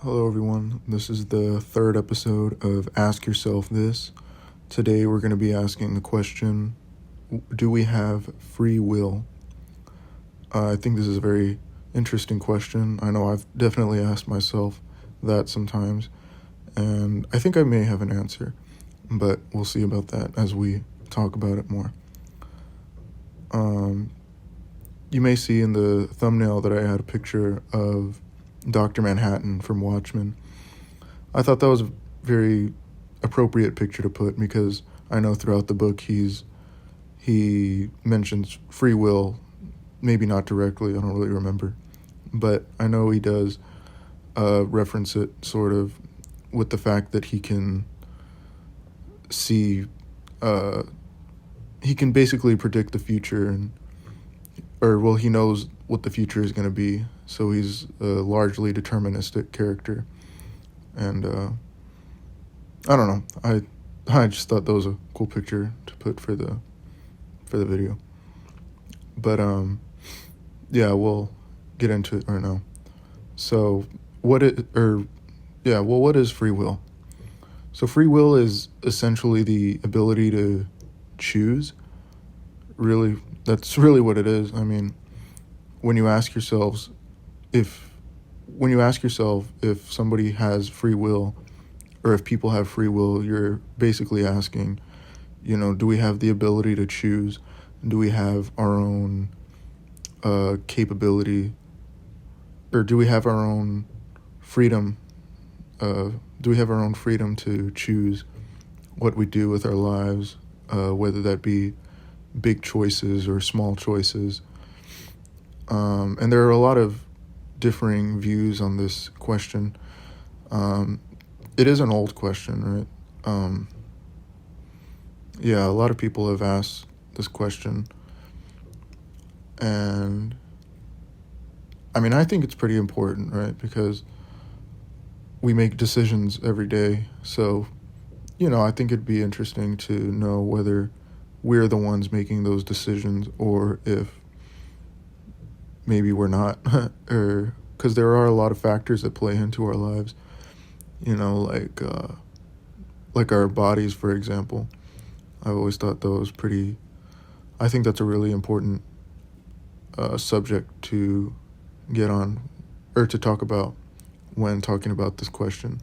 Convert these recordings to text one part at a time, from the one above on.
Hello, everyone. This is the third episode of Ask Yourself This. Today, we're going to be asking the question, do we have free will? I think this is a very interesting question. I know I've definitely asked myself that sometimes, and I think I may have an answer, but we'll see about that as we talk about it more. You may see in the thumbnail that I had a picture of Dr. Manhattan from Watchmen. I thought that was a very appropriate picture to put because I know throughout the book he mentions free will, maybe not directly, I don't really remember, but I know he does reference it sort of with the fact that he can see, he can basically predict the future he knows what the future is going to be, so he's a largely deterministic character. And I don't know, I just thought that was a cool picture to put for the video. But yeah, we'll get into it right now. So what is free will? So free will is essentially the ability to choose. Really, that's really what it is. I mean, when you ask yourself if somebody has free will, or if people have free will, you're basically asking, do we have the ability to choose? Do we have our own capability, or do we have our own freedom? Do we have our own freedom to choose what we do with our lives, whether that be big choices or small choices? And there are a lot of differing views on this question. It is an old question, right? Yeah, a lot of people have asked this question. And I mean, I think it's pretty important, right? Because we make decisions every day. So, I think it'd be interesting to know whether we're the ones making those decisions or if maybe we're not, or because there are a lot of factors that play into our lives, like our bodies, for example. I've always thought I think that's a really important subject to get on, or to talk about when talking about this question.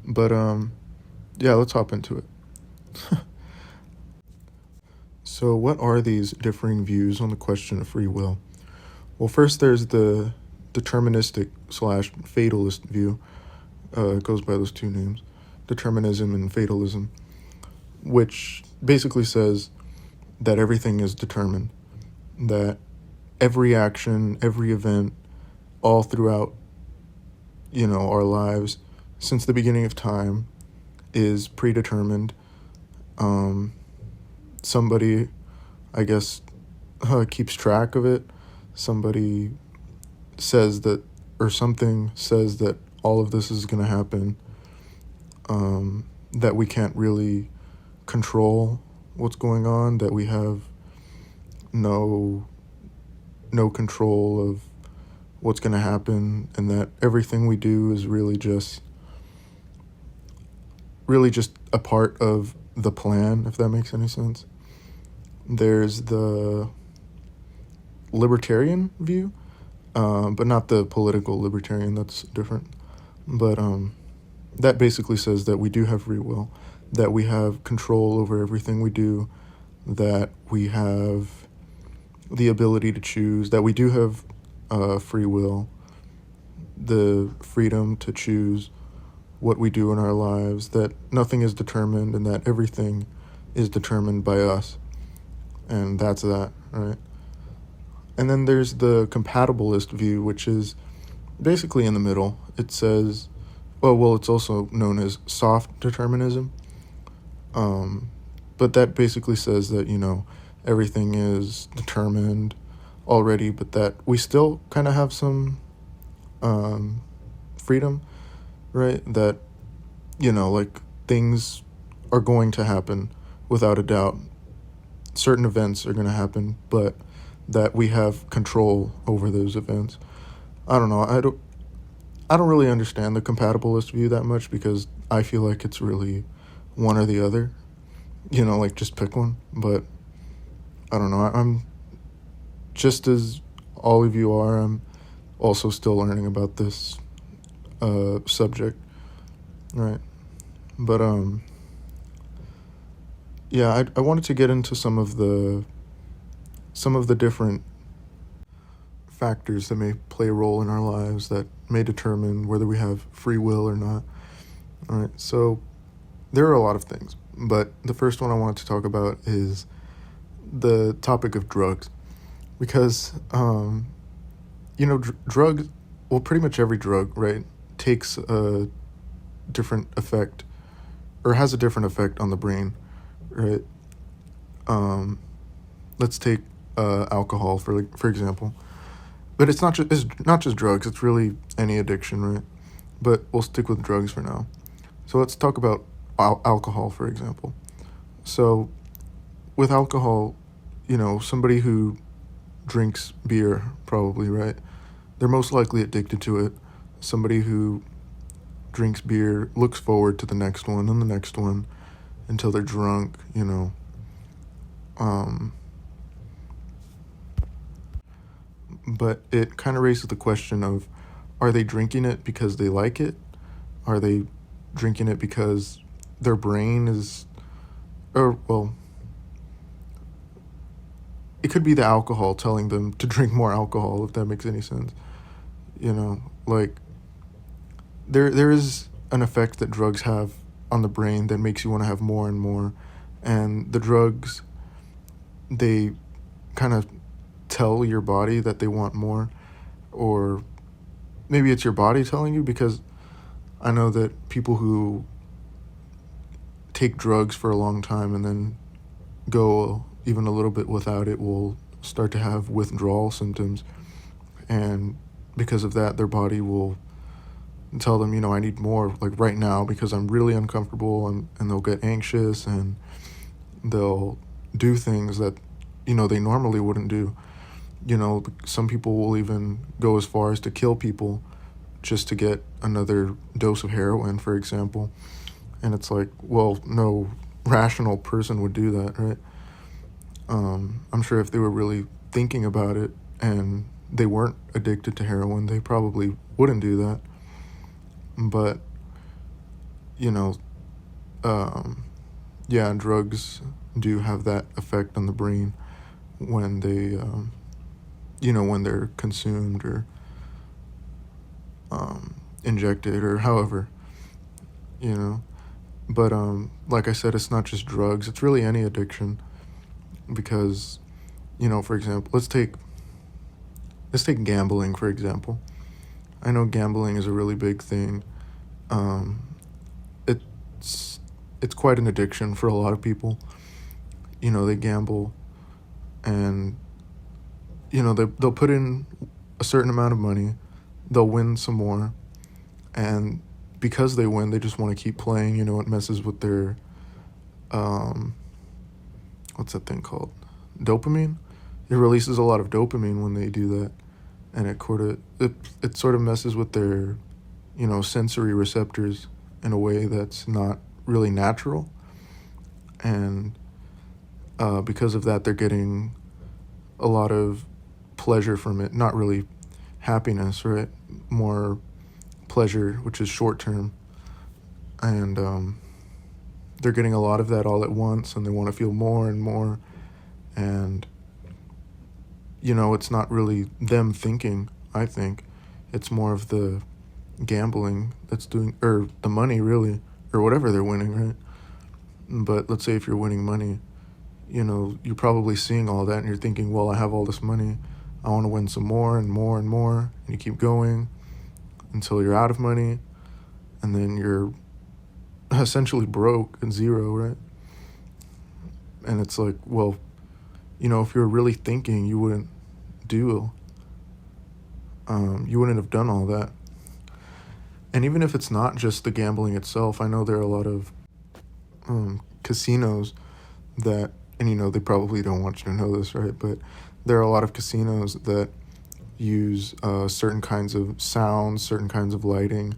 But yeah, let's hop into it. So what are these differing views on the question of free will? Well, first there's the deterministic / fatalist view. It goes by those two names, determinism and fatalism, which basically says that everything is determined, that every action, every event, all throughout, our lives, since the beginning of time, is predetermined. Somebody, I guess, keeps track of it. Somebody says that, or something says that all of this is going to happen, that we can't really control what's going on, that we have no control of what's going to happen, and that everything we do is really just a part of the plan, if that makes any sense. There's the libertarian view, but not the political libertarian, that's different. But that basically says that we do have free will, that we have control over everything we do, that we have the ability to choose, that we do have free will, the freedom to choose what we do in our lives, that nothing is determined and that everything is determined by us. And that's that, right? And then there's the compatibilist view, which is basically in the middle. It says, it's also known as soft determinism. But that basically says that, everything is determined already, but that we still kind of have some freedom, right? That, like things are going to happen without a doubt. Certain events are going to happen, but that we have control over those events. I don't know. I don't really understand the compatibilist view that much because I feel like it's really one or the other. Like just pick one. But I don't know. I'm just as all of you are. I'm also still learning about this subject, right? But yeah, I wanted to get into some of the different factors that may play a role in our lives that may determine whether we have free will or not. All right, so there are a lot of things, but the first one I wanted to talk about is the topic of drugs, because drugs. Well, pretty much every drug, right, takes a different effect or has a different effect on the brain, right? Um, let's take alcohol for example. But it's not just drugs. It's really any addiction, right? But we'll stick with drugs for now. So let's talk about alcohol, for example. So with alcohol, somebody who drinks beer, probably, right? They're most likely addicted to it. Somebody who drinks beer looks forward to the next one and the next one until they're drunk. Um, but it kind of raises the question of, are they drinking it because they like it? Are they drinking it because their brain is, or, well, it could be the alcohol telling them to drink more alcohol, if that makes any sense. Like, there is an effect that drugs have on the brain that makes you want to have more and more. And the drugs, they kind of tell your body that they want more, or maybe it's your body telling you, because I know that people who take drugs for a long time and then go even a little bit without it will start to have withdrawal symptoms, and because of that their body will tell them, I need more, like right now, because I'm really uncomfortable, and they'll get anxious and they'll do things that they normally wouldn't do. Some people will even go as far as to kill people just to get another dose of heroin, for example. And it's like, well, no rational person would do that, right? I'm sure if they were really thinking about it and they weren't addicted to heroin, they probably wouldn't do that. But, you know, yeah, drugs do have that effect on the brain when when they're consumed or injected or however, you know. But like I said, it's not just drugs. It's really any addiction, because, for example, let's take gambling, for example. I know gambling is a really big thing. It's quite an addiction for a lot of people. They gamble, and they'll put in a certain amount of money, they'll win some more, and because they win, they just want to keep playing. It messes with their what's that thing called? Dopamine. It releases a lot of dopamine when they do that, and it sort of messes with their sensory receptors in a way that's not really natural, and because of that, they're getting a lot of pleasure from it. Not really happiness, right? More pleasure, which is short term, and they're getting a lot of that all at once, and they want to feel more and more, and it's not really them thinking. I think it's more of the gambling that's doing, or the money really, or whatever they're winning, right? But let's say if you're winning money, you're probably seeing all that and you're thinking, well, I have all this money, I want to win some more and more and more, and you keep going until you're out of money, and then you're essentially broke and zero, right? And it's like, well, if you were really thinking, you wouldn't have done all that. And even if it's not just the gambling itself, I know there are a lot of casinos that, and they probably don't want you to know this, right? But there are a lot of casinos that use certain kinds of sounds, certain kinds of lighting,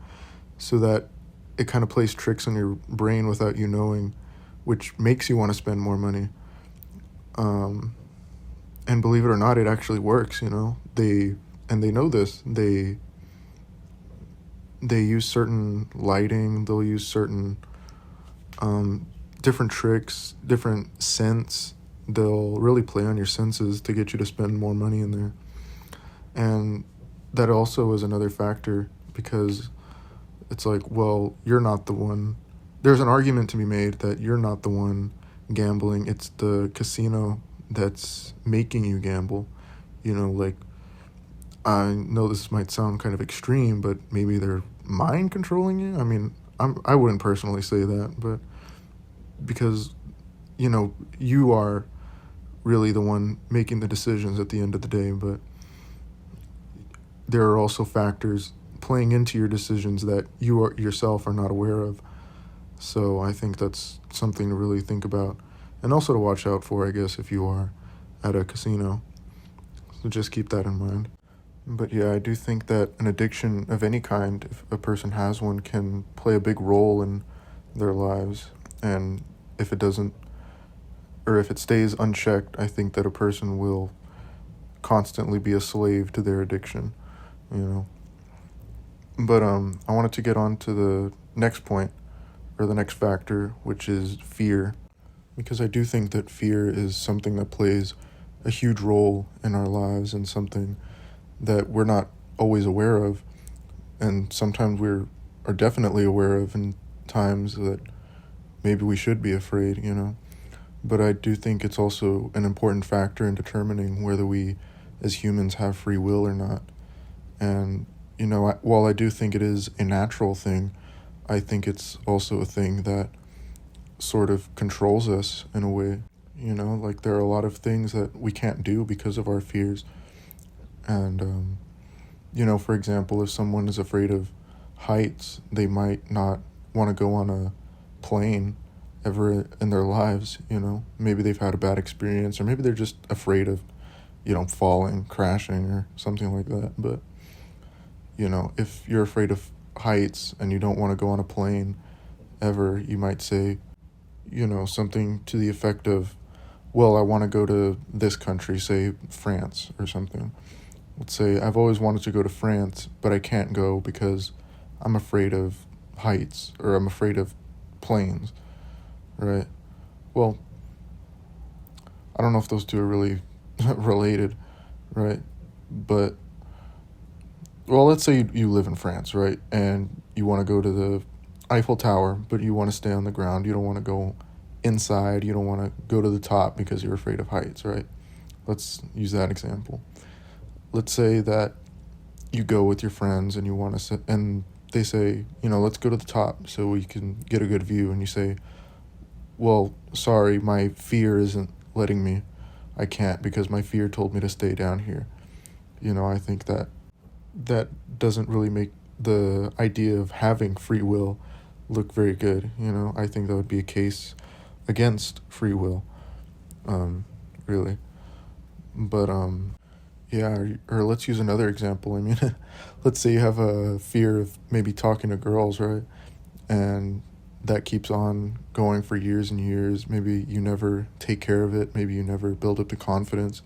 so that it kind of plays tricks on your brain without you knowing, which makes you want to spend more money. And believe it or not, it actually works. They know this. They use certain lighting. They'll use certain different tricks, different scents. They'll really play on your senses to get you to spend more money in there. And that also is another factor, because it's like, well, you're not the one. There's an argument to be made that you're not the one gambling. It's the casino that's making you gamble. Like, I know this might sound kind of extreme, but maybe they're mind controlling you. I mean, I wouldn't personally say that, but because, you are really the one making the decisions at the end of the day, but there are also factors playing into your decisions that you yourself are not aware of. So I think that's something to really think about, and also to watch out for, I guess, if you are at a casino. So just keep that in mind. But yeah, I do think that an addiction of any kind, if a person has one, can play a big role in their lives. And if it doesn't, or if it stays unchecked, I think that a person will constantly be a slave to their addiction. But I wanted to get on to the next point, or the next factor, which is fear. Because I do think that fear is something that plays a huge role in our lives, and something that we're not always aware of, and sometimes are definitely aware of in times that maybe we should be afraid. But I do think it's also an important factor in determining whether we as humans have free will or not. And, while I do think it is a natural thing, I think it's also a thing that sort of controls us in a way. Like, there are a lot of things that we can't do because of our fears. And, for example, if someone is afraid of heights, they might not want to go on a plane ever in their lives. Maybe they've had a bad experience, or maybe they're just afraid of, falling, crashing, or something like that. But, if you're afraid of heights and you don't want to go on a plane ever, you might say, something to the effect of, well, I want to go to this country, say France or something. Let's say I've always wanted to go to France, but I can't go because I'm afraid of heights, or I'm afraid of planes, right? Well, I don't know if those two are really related, right? But, well, let's say you live in France, right? And you want to go to the Eiffel Tower, but you want to stay on the ground. You don't want to go inside. You don't want to go to the top because you're afraid of heights, right? Let's use that example. Let's say that you go with your friends and you want to sit, and they say, let's go to the top so we can get a good view. And you say, well, sorry, my fear isn't letting me. I can't, because my fear told me to stay down here. I think that doesn't really make the idea of having free will look very good. I think that would be a case against free will, really. But, yeah, or let's use another example. I mean, let's say you have a fear of maybe talking to girls, right? And that keeps on going for years and years. Maybe you never take care of it. Maybe you never build up the confidence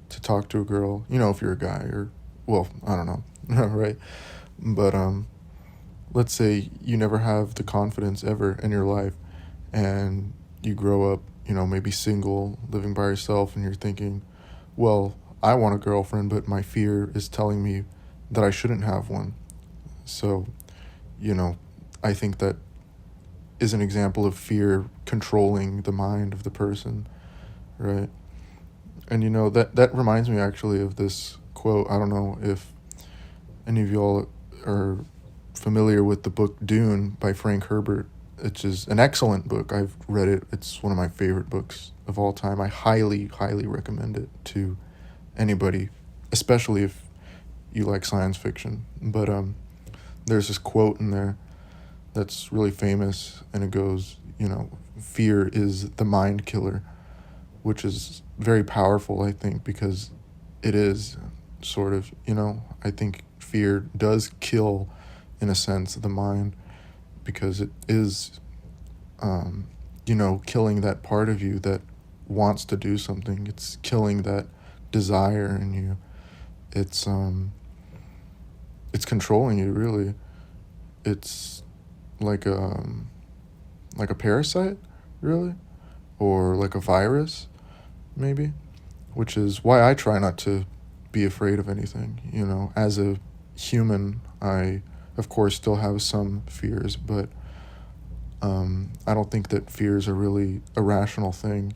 to talk to a girl, if you're a guy, or, well, I don't know, right? But let's say you never have the confidence ever in your life, and you grow up, maybe single, living by yourself, and you're thinking, well, I want a girlfriend, but my fear is telling me that I shouldn't have one. So, I think that is an example of fear controlling the mind of the person, right? And, that reminds me actually of this quote. I don't know if any of y'all are familiar with the book Dune by Frank Herbert, which is an excellent book. I've read it. It's one of my favorite books of all time. I highly, highly recommend it to anybody, especially if you like science fiction. But there's this quote in there that's really famous, and it goes, fear is the mind killer, which is very powerful, I think, because it is. sort of, I think fear does kill, in a sense, the mind, because it is, killing that part of you that wants to do something. It's killing that desire in you. It's controlling you, really. It's like a parasite, really, or like a virus, maybe, which is why I try not to be afraid of anything. As a human, I, of course, still have some fears, but I don't think that fears are really a rational thing.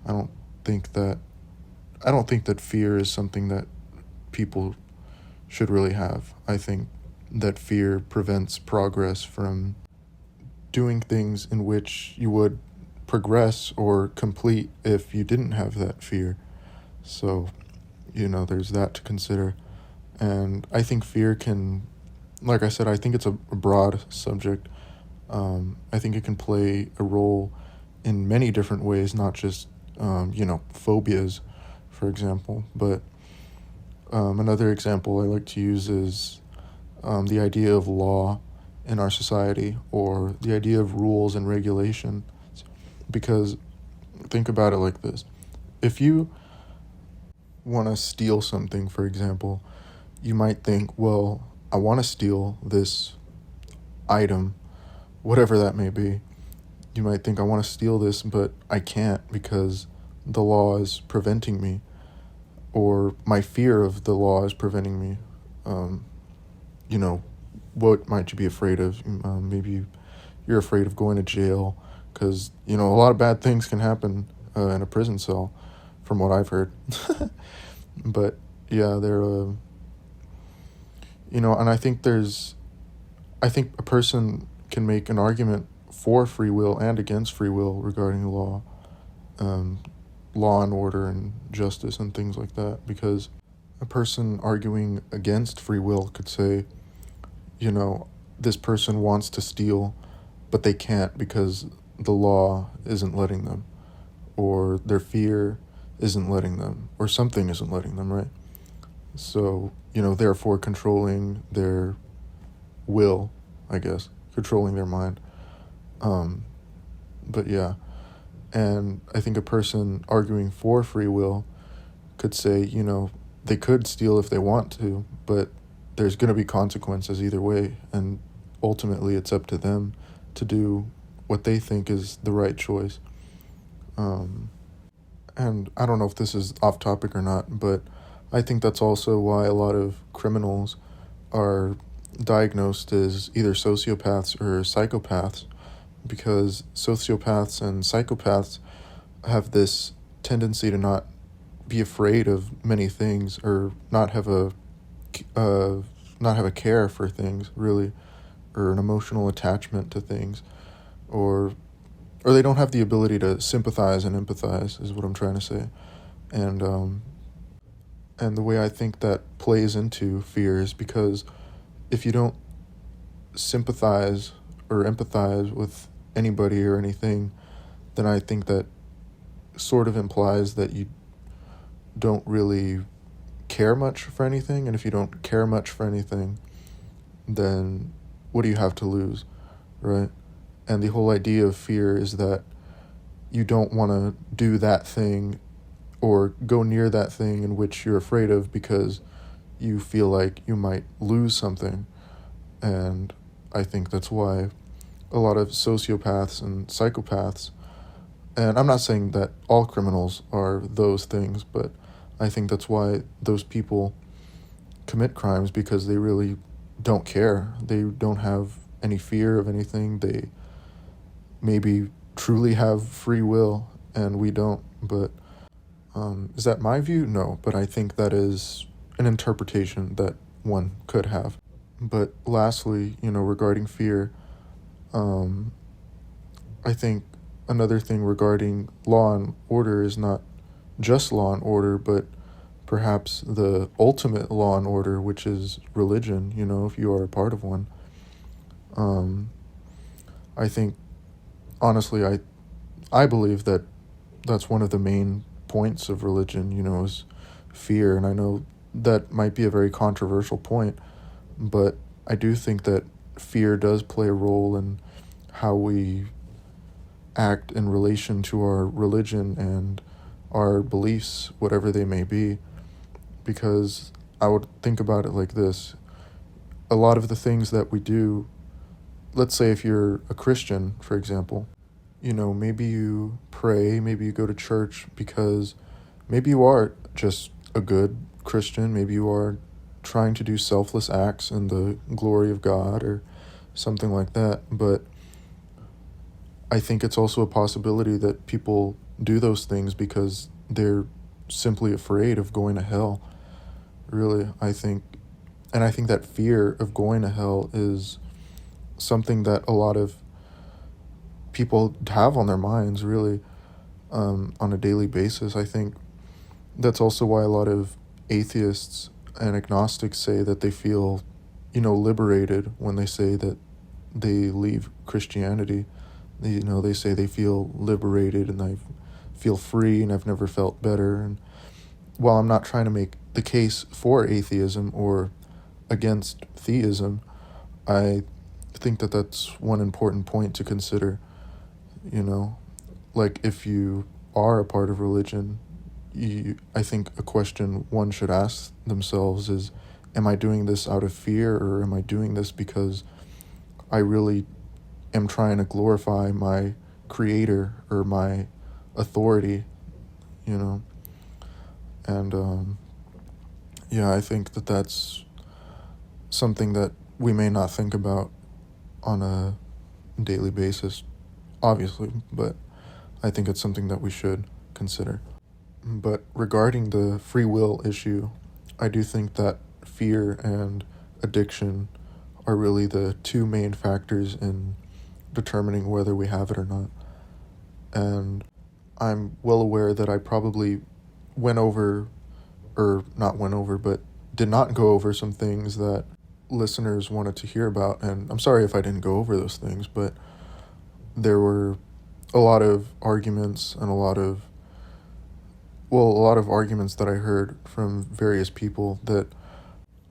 I don't think that I don't think that fear is something that people should really have. I think that fear prevents progress from doing things in which you would progress or complete if you didn't have that fear. So, there's that to consider. And I think fear can, like I said, I think it's a broad subject. I think it can play a role in many different ways, not just, phobias, for example. But another example I like to use is the idea of law in our society, or the idea of rules and regulation. Because think about it like this. If you want to steal something, for example, you might think, well, I want to steal this item, whatever that may be. You might think, I want to steal this, but I can't because the law is preventing me, or my fear of the law is preventing me. What might you be afraid of? Maybe you're afraid of going to jail because, a lot of bad things can happen in a prison cell, from what I've heard. But yeah, and I think a person can make an argument for free will and against free will regarding law, law and order and justice and things like that, because a person arguing against free will could say, this person wants to steal, but they can't because the law isn't letting them, or their fear isn't letting them, or something isn't letting them, right? So, therefore controlling their will, I guess, controlling their mind. But yeah, and I think a person arguing for free will could say, they could steal if they want to, but there's going to be consequences either way, and ultimately it's up to them to do what they think is the right choice. And I don't know if this is off topic or not, but I think that's also why a lot of criminals are diagnosed as either sociopaths or psychopaths, because sociopaths and psychopaths have this tendency to not be afraid of many things, or not have a care for things, really, or an emotional attachment to things, or they don't have the ability to sympathize and empathize, is what I'm trying to say. And the way I think that plays into fear is because if you don't sympathize or empathize with anybody or anything, then I think that sort of implies that you don't really care much for anything. And if you don't care much for anything, then what do you have to lose, right? And the whole idea of fear is that you don't want to do that thing or go near that thing in which you're afraid of, because you feel like you might lose something. And I think that's why a lot of sociopaths and psychopaths, and I'm not saying that all criminals are those things, but I think that's why those people commit crimes, because they really don't care. They don't have any fear of anything. They maybe truly have free will, and we don't. But is that my view? No, but I think that is an interpretation that one could have. But lastly, regarding fear, I think another thing regarding law and order is not just law and order, but perhaps the ultimate law and order, which is religion, if you are a part of one. I think, honestly, I believe that that's one of the main points of religion, is fear. And I know that might be a very controversial point, but I do think that fear does play a role in how we act in relation to our religion and our beliefs, whatever they may be. Because I would think about it like this: a lot of the things that we do, let's say if you're a Christian, for example, maybe you pray, maybe you go to church because maybe you are just a good Christian, maybe you are trying to do selfless acts in the glory of God or something like that. But I think it's also a possibility that people do those things because they're simply afraid of going to hell. Really, I think. And I think that fear of going to hell is something that a lot of people have on their minds, really, on a daily basis. I think that's also why a lot of atheists and agnostics say that they feel, liberated when they say that they leave Christianity. They say they feel liberated and I feel free and I've never felt better. And while I'm not trying to make the case for atheism or against theism, I think that that's one important point to consider. Like if you are a part of religion, I think a question one should ask themselves is, am I doing this out of fear, or am I doing this because I really am trying to glorify my creator or my authority, And yeah, I think that that's something that we may not think about on a daily basis, obviously, but I think it's something that we should consider. But regarding the free will issue, I do think that fear and addiction are really the two main factors in determining whether we have it or not. And I'm well aware that I probably went over, or not went over, but did not go over some things that listeners wanted to hear about. And I'm sorry if I didn't go over those things, but there were a lot of arguments and a lot of arguments that I heard from various people that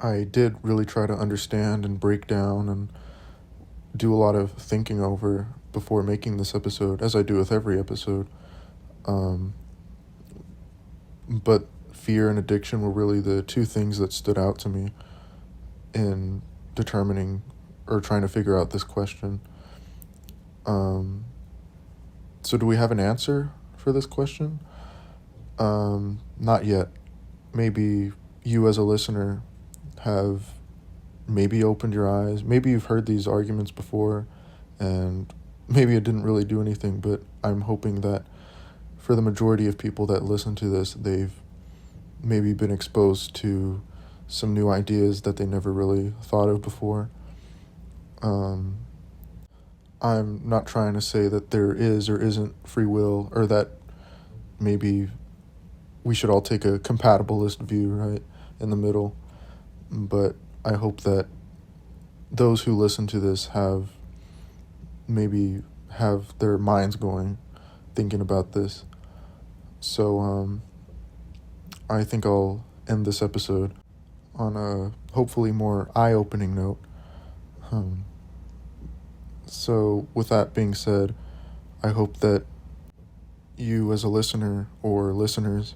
I did really try to understand and break down and do a lot of thinking over before making this episode, as I do with every episode. But fear and addiction were really the two things that stood out to me in determining or trying to figure out this question. So do we have an answer for this question? Not yet. Maybe you as a listener have maybe opened your eyes. Maybe you've heard these arguments before and maybe it didn't really do anything, but I'm hoping that for the majority of people that listen to this, they've maybe been exposed to some new ideas that they never really thought of before. I'm not trying to say that there is or isn't free will, or that maybe we should all take a compatibilist view, right, in the middle. But I hope that those who listen to this have their minds going, thinking about this. So I think I'll end this episode on a hopefully more eye-opening note. So with that being said, I hope that you as a listener or listeners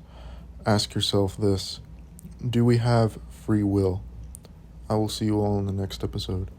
ask yourself this: do we have free will? I will see you all in the next episode.